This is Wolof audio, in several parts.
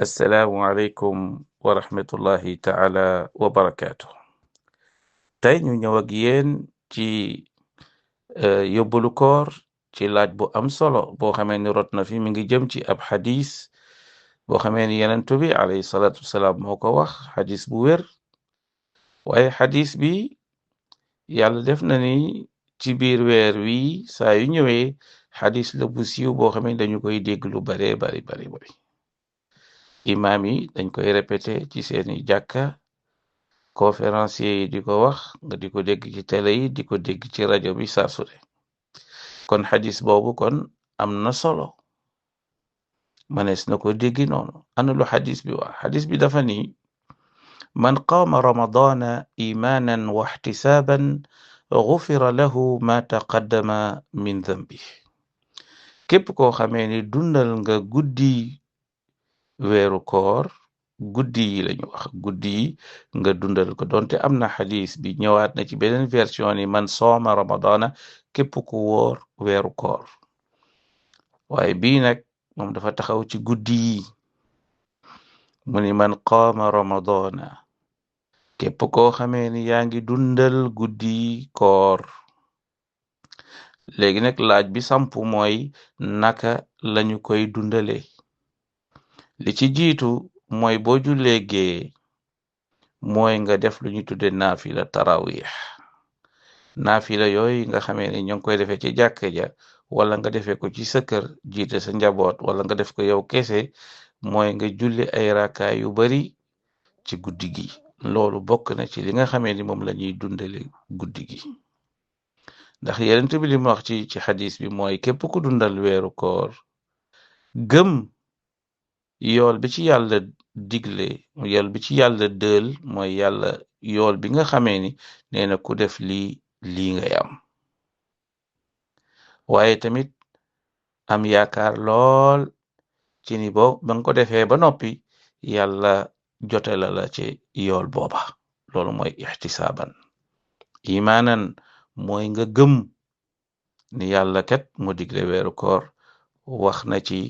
assalaamu aleykum wa rahmatullahi taala wa barakaatu. tey ñu ñëw ak yéen ci yóbbalu koor ci laaj bu am solo boo xamee ni rot na fi mi ngi jëm ci ab xadis boo xamee ni yenentu bi alayhi salaatu wasalaam moo ko wax xadis bu wér waaye xadis bi yàlla def na ni ci biir weer wi saa yu ñëwee xadis la bu siiw boo xamee dañu koy dégg lu baree bari imaam yi dañ koy répété ci seeni jàkka conférencier yi di ko wax nga di ko dégg ci télé yi di ko dégg ci rajo bi saa su ne kon xadis boobu kon am na solo manees na ko déggi noonu ana lu xadis bi wax xadis bi dafa ni man qaama ramadana imanan wa ixtisaaban gufira lahu ma taqaddama min dambi képp koo xamee ni dundal nga guddi weeru koor guddi yi lañu wax guddi yi nga dundal ko donte am na xadis bi ñëwaat na ci beneen version ni man sooma ramadana képp ku wóor weeru koor waaye bii nag moom dafa taxaw ci guddi yi mu ni man qaama ramadana képp koo xamee ni yaa ngi dundal guddi koor léegi nag laaj bi samp mooy naka lañu koy dundale li ci jiitu mooy boo jullee gee mooy nga def lu ñu tudde naafila tarawih naafila yooyu nga xamee ni ñoo ngi koy defee ci jàkka ja wala nga defee ko ci sa kër jiite sa njaboot wala nga def ko yow kese mooy nga julli ay rakaay yu bari ci guddi gi loolu bokk na ci li nga xamee ni moom la ñuy dundale guddi gi ndax yenent bi li mu wax ci xadis bi mooy képp ku dundal weeru koor gëm yool bi ci yàlla digle yool bi ci yàlla dël mooy yàlla yool bi nga xamee ni nee na ku def lii ngay am waaye tamit am yaakaar lool ci ni ba nga ko defee ba noppi yàlla jotela la ci yool booba loolu mooy ixtisaaban imaanan mooy nga gëm ni yàlla kat mu digle weeru koor wax na ci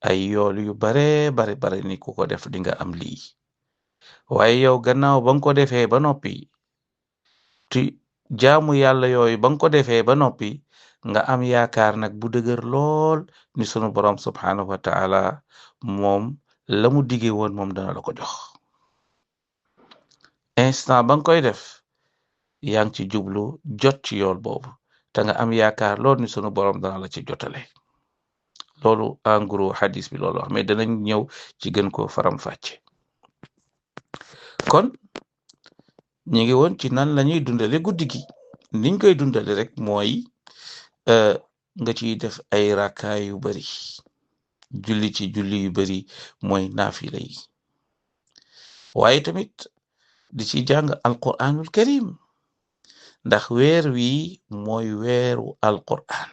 ay yool yu bare ni ku ko def di nga am lii waaye yow gannaaw ba nga ko defee ba noppi ti jaamu yàlla yooyu ba nga ko defee ba noppi nga am yaakaar nag bu dëgër lool ni sunu borom subhaanahu wa taala moom la mu dige woon moom dana la ko jox instant ba nga koy def yaa ngi ci jublu jot ci yool boobu te nga am yaakaar lool ni sunu borom dana la ci jotale loolu en gros xadis bi loolu wax mais danañ ñëw ci gën ko faram fàcce kon ñi ngi woon ci nan lañuy dundale guddi gi niñ koy dundale rek mooy nga ciy def ay rakkaay yu bari julli ci julli yu bari mooy naafila yi waaye tamit di ci jàng alquranul karim ndax weer wi mooy weeru alquran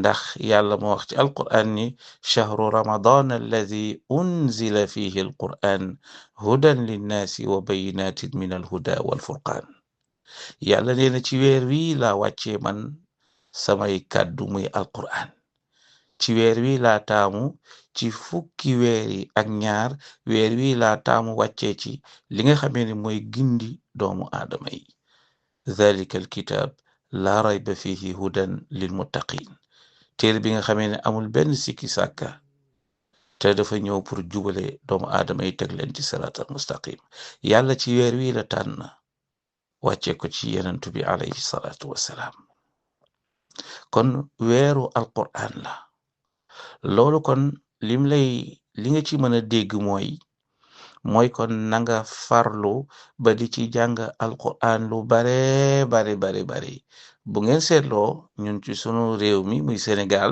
ndax yàlla moo wax ci alquran ni chahru ramadan alladi unzila fihi alquran hudan linnaasi wa bayinatin min alhuda walfurqan yàlla nee na ci weer wi laa wàccee man samay kàddu muy alquran ci weer wi laa taamu ci fukki weer yi ak ñaar weer wi laa taamu wàccee ci li nga xamee ne mooy gindi doomu aadama yi dhalika alkitab laa rayba fihi hudan lilmuttaqin téere bi nga xamee ne amul benn sikki sàkka te dafa ñëw pour jubale doomu aadama yi teg leen ci siraatal mustaqim yàlla ci weer wi la tànn wàcce ko ci yenentu bi alayhi salaatu wassalaam kon weeru alquran la loolu kon li nga ci mën a dégg mooy kon nanga farlu ba di ci jàng alquran lu bari bu ngeen seetloo ñun ci sunu réew mi muy Sénégal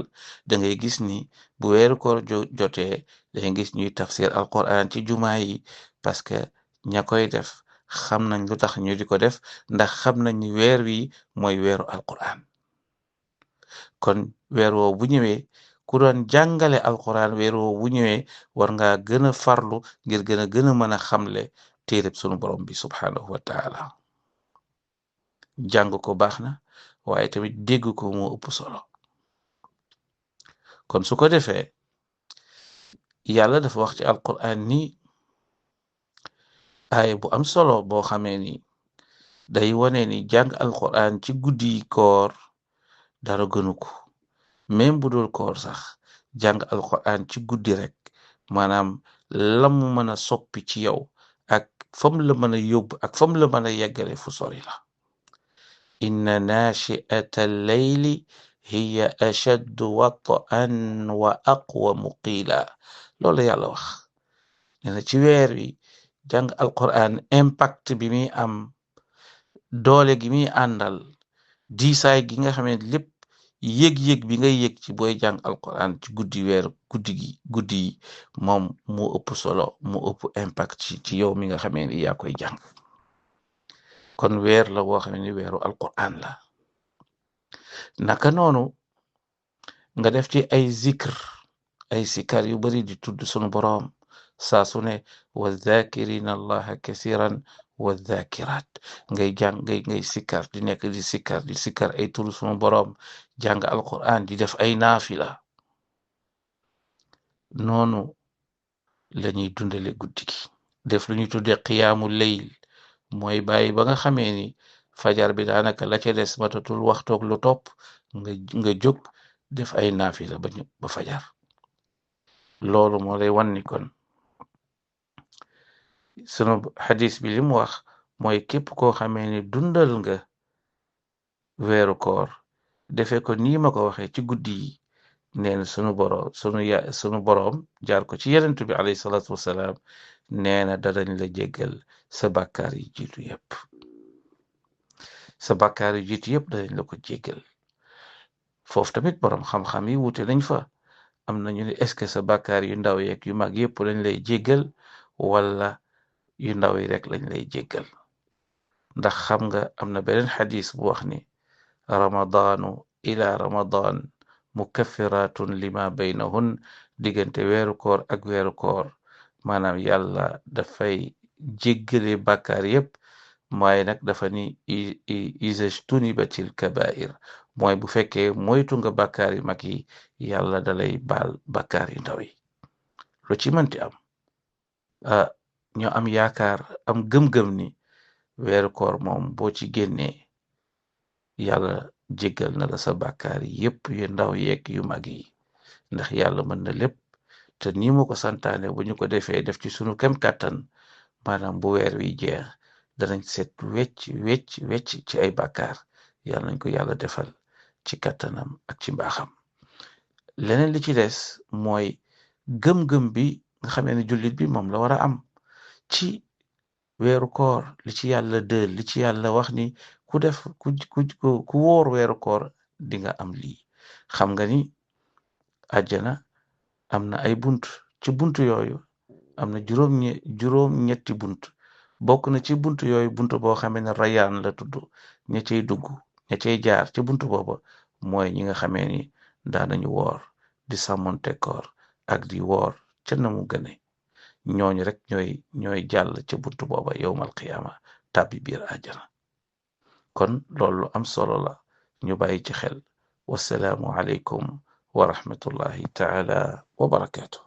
da ngay gis ni bu weeru koor jotee da ngay gis ñuy tafsir alquran ci jumaa yi parce que ña koy def xam nañ lu tax ñu di ko def ndax xam nañ ni weer wi mooy weeru alquran kon weer woo bu ñëwee ku doon jàngale alquran weer woo bu ñëwee war nga gën a farlu ngir gën a mën a xamle téereb sunu borom bi subhaanahu wa taala jàng ko baax na waaye tamit dégg ko moo ëpp solo kon su ko defee yàlla dafa wax ci alquran ni aaya bu am solo boo xamee ni day wone ni jàng alquran ci guddi koor dara gënu ko même bu dul koor sax jàng alquran ci guddi rek maanaam la mu mën a soppi ci yow ak fam la mën a yóbbu ak fam la mën a yeggale fu sori la inna nachi'ata alleyli hiya ashaddu wat'an wa aqwamu qiila loolu yàlla wax nee na ci weer wi jàng alquran impact bi muy am doole gi muy àndal diisaay gi nga xam ne lépp yëg-yëg bi ngay yëg ci booy jàng alquran ci guddi yi moom mu ëpp solo mu ëpp impact ci yow mi nga xamee ni yaa koy jàng kon weer la boo xam ne weeru alquran la naka noonu nga def ci ay zikr ay sikar yu bari di tudd sunu boroom saa su ne wa dhakirina allaha kasiran wa dhakirat ngay jàng ngay sikar di nekk di sikar ay turu sunu boroom jàng alquran di def ay naafila noonu la ñuy dundale guddi gi def lu ñuy tudde qiyaamu leyl mooy bàyyi ba nga xamee ni fajar bi daanaka la ca des matatul waxtoog lu topp nga jóg def ay naafila ba fajar loolu moo lay wan ni kon sunu xadis bi li mu wax mooy képp koo xamee ni dundal nga weeru koor defe ko nii ma ko waxee ci guddi yi neen sunu boroom jaar ko ci yenentu bi alayhi salaatu wassalaam nee na danañ la jéggal sa bàkkaar yi jiitu yépp danañ la ko jéggal foofu tamit boroom xam-xam yi wute nañ fa am nañu ne est-ce que sa bàkkaar yu ndaw yeeg yu mag yépp lañ lay jéggal wala yu ndaw yi rek lañ lay jéggal ndax xam nga am na beneen xadis bu wax ni ramadaanu ila ramadan mukaffiratun lima baynahun diggante weeru koor ak weeru koor maanaam yàlla dafay jéggale bàkkaar yépp mooy nag dafa ni izajtunibatil kabair mooy bu fekkee moytu nga bàkkaar yu mag yi yàlla dalay baal bàkkaar yu ndaw yi lu ci mënti am ñoo am yaakaar am gëm-gëm ni weeru koor moom boo ci génnee yàlla jéggal na la sa bàkkaar yi yépp yu ndaw yeeg yu mag yi ndax yàlla mën na lépp te ni mu ko santaane bu ñu ko defee def ci sunu kem kàttan maanaam bu weer wi jeex danañ set wecc ci ay bàkkaar yàlla nañ ko yàlla defal ci kàttanam ak ci mbaaxam leneen li ci des mooy gëm-gëm bi nga xamee ne jullit bi moom la war a am ci weeru koor li ci yàlla dël li ci yàlla wax ni ku wóor weeru koor di nga am lii xam nga ni àjjana am na ay bunt ci bunt yooyu am na juróom ñetti bunt bokk na ci bunt yooyu bunt boo xamee ne rayaan la tudd ña cay dugg ña cay jaar ci bunt booba mooy ñi nga xamee ni daanañu woor di sàmmonte koor ak di woor ca na mu gëne ñooñu rek ñooy jàll ca bunt booba yowmal qiyaama tàbbi biir àjjana kon loolu am solo la ñu bàyyi ci xel wasalaamu aleykum wa rahmatullahi taala wa barakaatu